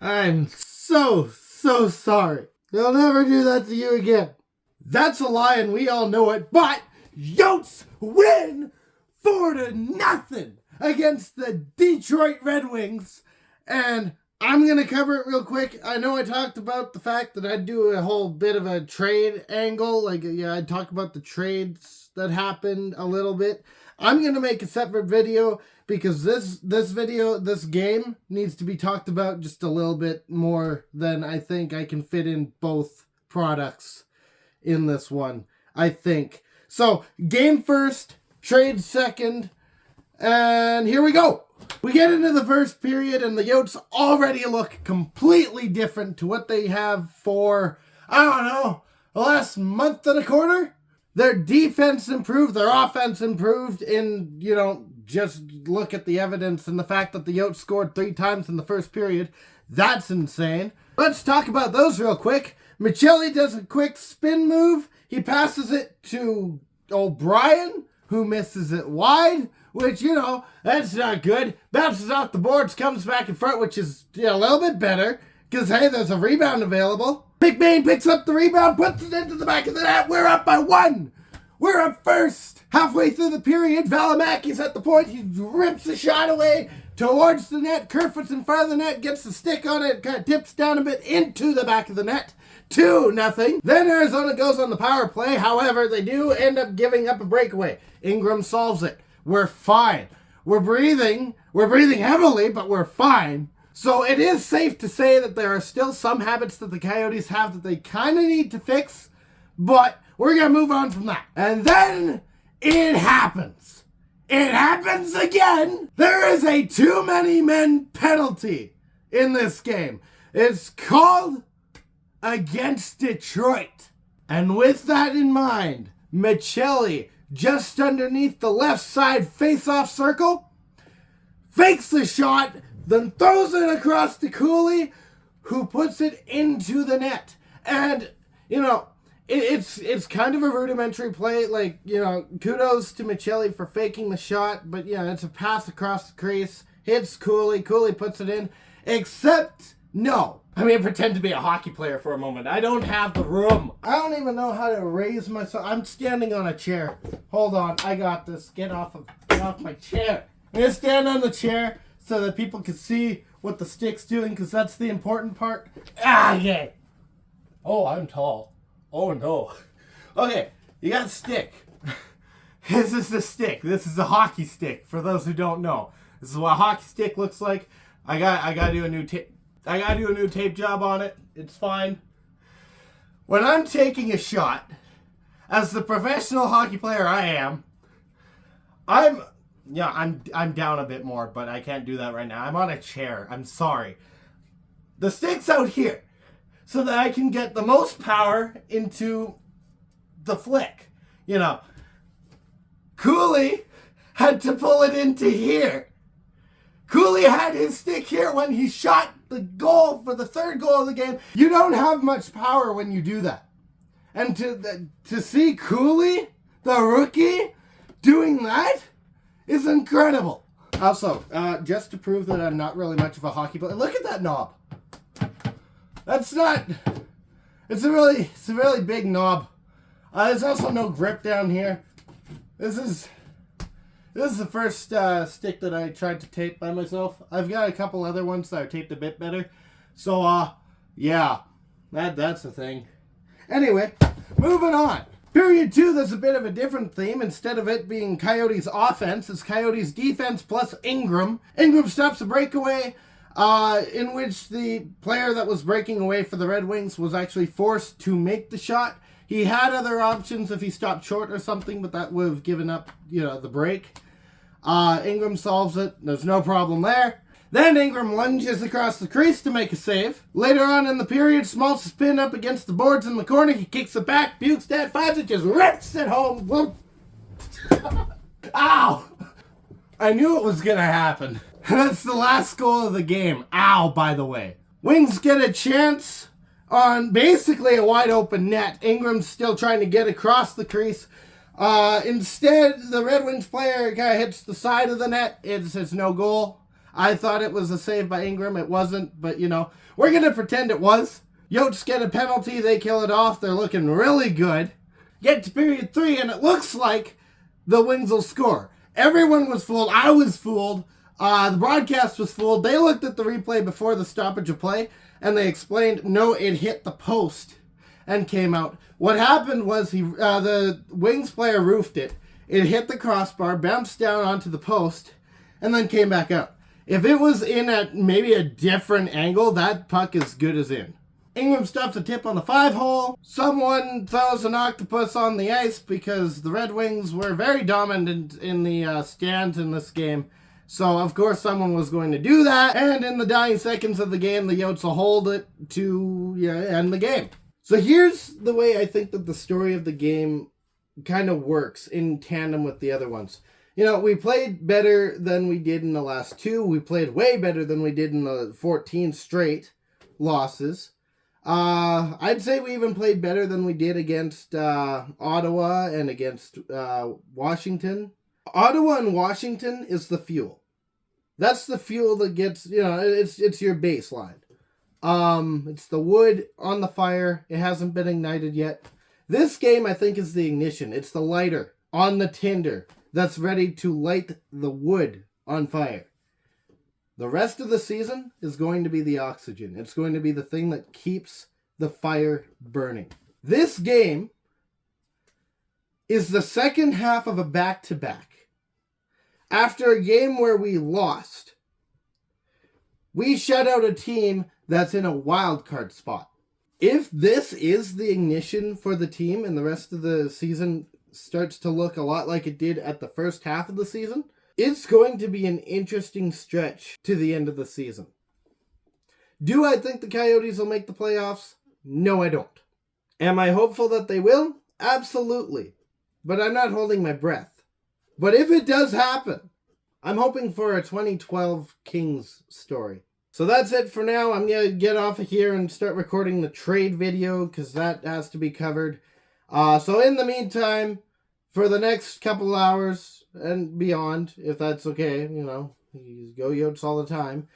I'm so sorry. They'll never do that to you again. That's a lie and we all know it, but Yotes win 4-0 against the Detroit Red Wings. And I'm going to cover it real quick. I know I talked about the fact that I'd do a whole bit of a trade angle. I'd talk about the trades that happened a little bit. I'm going to make a separate video because this game needs to be talked about just a little bit more than I think I can fit in both products in this one, I think. So, game first, trade second, and here we go. We get into the first period and the Yotes already look completely different to what they have for, I don't know, the last month and a quarter. Their defense improved, their offense improved, and, just look at the evidence and the fact that the Yotes scored 3 times in the first period. That's insane. Let's talk about those real quick. Michelli does a quick spin move. He passes it to O'Brien, who misses it wide, which, that's not good. Bounces off the boards, comes back in front, which is a little bit better, because, hey, there's a rebound available. McBain picks up the rebound, puts it into the back of the net. We're up by 1. We're up first. Halfway through the period, Valimaki's at the point. He rips the shot away towards the net. Kerfoot's in front of the net, gets the stick on it, kind of tips down a bit into the back of the net. 2-0. Then Arizona goes on the power play. However, they do end up giving up a breakaway. Ingram solves it. We're fine. We're breathing heavily, but we're fine. So it is safe to say that there are still some habits that the Coyotes have that they kind of need to fix, but we're going to move on from that. And then it happens. It happens again. There is a too many men penalty in this game. It's called against Detroit. And with that in mind, Michelli, just underneath the left side face-off circle, fakes the shot, then throws it across to Cooley, who puts it into the net. And, it's kind of a rudimentary play. Kudos to Michelli for faking the shot, but, it's a pass across the crease, hits Cooley, Cooley puts it in, except, no. Pretend to be a hockey player for a moment. I don't have the room. I don't even know how to raise myself. I'm standing on a chair. Hold on, I got this. Get off my chair. I'm going to stand on the chair so that people can see what the stick's doing, because that's the important part. Yeah. Oh, I'm tall. Oh, no. Okay, you got a stick. This is the stick. This is a hockey stick, for those who don't know. This is what a hockey stick looks like. I gotta do a new tape job on it. It's fine. When I'm taking a shot, as the professional hockey player I am, I'm down a bit more, but I can't do that right now. I'm on a chair. I'm sorry. The stick's out here so that I can get the most power into the flick. Cooley had to pull it into here. Cooley had his stick here when he shot the goal for the third goal of the game. You don't have much power when you do that. And to see Cooley, the rookie, doing that is incredible. Also, just to prove that I'm not really much of a hockey player, look at that knob. It's a really big knob. There's also no grip down here. This is the first stick that I tried to tape by myself. I've got a couple other ones that are taped a bit better. So, yeah, that's the thing. Anyway, moving on. Period 2, there's a bit of a different theme. Instead of it being Coyotes offense, it's Coyotes defense plus Ingram. Ingram stops a breakaway in which the player that was breaking away for the Red Wings was actually forced to make the shot. He had other options if he stopped short or something, but that would have given up, the break. Ingram solves it. There's no problem there. Then Ingram lunges across the crease to make a save. Later on in the period, Small's spin up against the boards in the corner. He kicks it back. Bukestad finds it, just rips it home. Ow! I knew it was going to happen. That's the last goal of the game. Ow, by the way. Wings get a chance on basically a wide open net. Ingram's still trying to get across the crease. Instead, the Red Wings player kind of hits the side of the net. It's no goal. I thought it was a save by Ingram. It wasn't, but, we're going to pretend it was. Yotes get a penalty. They kill it off. They're looking really good. Get to period 3, and it looks like the Wings will score. Everyone was fooled. I was fooled. The broadcast was fooled. They looked at the replay before the stoppage of play, and they explained, no, it hit the post and came out. What happened was the Wings player roofed it. It hit the crossbar, bounced down onto the post, and then came back out. If it was in at maybe a different angle, that puck is good as in. Ingram stuffs a tip on the 5-hole. Someone throws an octopus on the ice because the Red Wings were very dominant in the stands in this game. So, of course, someone was going to do that. And in the dying seconds of the game, the Yotes will hold it to end the game. So here's the way I think that the story of the game kind of works in tandem with the other ones. We played better than we did in the last 2. We played way better than we did in the 14 straight losses. I'd say we even played better than we did against Ottawa and against Washington. Ottawa and Washington is the fuel. That's the fuel that gets, it's your baseline. It's the wood on the fire. It hasn't been ignited yet. This game, I think, is the ignition. It's the lighter on the tinder that's ready to light the wood on fire. The rest of the season is going to be the oxygen. It's going to be the thing that keeps the fire burning. This game is the second half of a back-to-back. After a game where we lost, we shut out a team that's in a wild card spot. If this is the ignition for the team and the rest of the season starts to look a lot like it did at the first half of the season, it's going to be an interesting stretch to the end of the season. Do I think the Coyotes will make the playoffs? No, I don't. Am I hopeful that they will? Absolutely. But I'm not holding my breath. But if it does happen, I'm hoping for a 2012 Kings story. So that's it for now. I'm going to get off of here and start recording the trade video because that has to be covered. So in the meantime, for the next couple hours and beyond, if that's okay, you go Yotes all the time.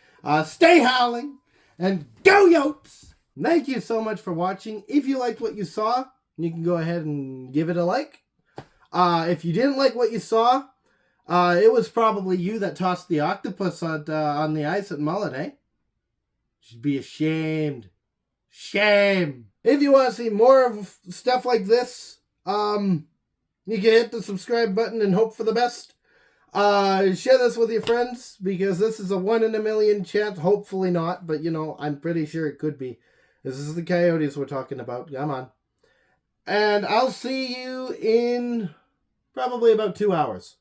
Stay howling and go Yotes! Thank you so much for watching. If you liked what you saw, you can go ahead and give it a like. If you didn't like what you saw, it was probably you that tossed the octopus on the ice at Mullet, eh? Should be ashamed. Shame. If you want to see more of stuff like this, you can hit the subscribe button and hope for the best. Share this with your friends because this is a 1 in a million chance. Hopefully not, but I'm pretty sure it could be. This is the Coyotes we're talking about. Come on. And I'll see you in probably about 2 hours.